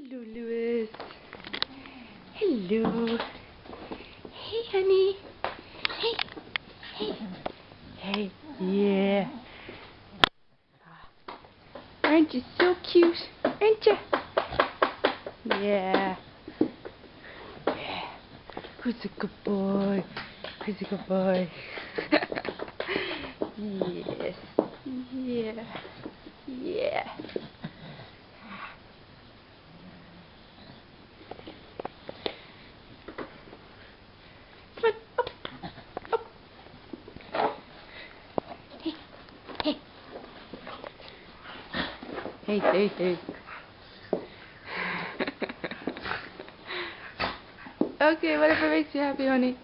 Hello, Lewis. Hello. Hey, honey. Hey. Hey. Hey. Yeah. Aren't you so cute? Aren't you? Yeah. Yeah. Who's a good boy? Who's a good boy? Yes. Yeah. Yeah. Come on, up, up. Hey, hey. Hey, hey, hey. Okay, whatever makes you happy, honey.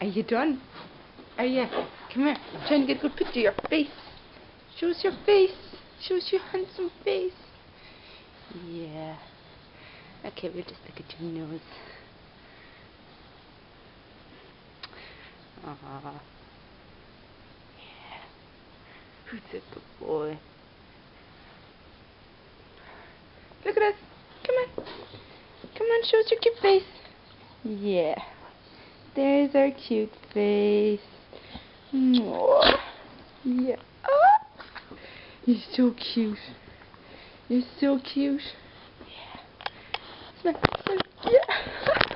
Are you done? Are you? Come here. I'm trying to get a good picture of your face. Show us your face. Show us your handsome face. Yeah. Okay, we'll just look at your nose. Aww. Yeah. Who's a good boy? Look at us. Come on. Come on, show us your cute face. Yeah. There's our cute face. Mwah. Yeah. Oh. You're so cute. You're so cute. Yeah. Smile. Yeah.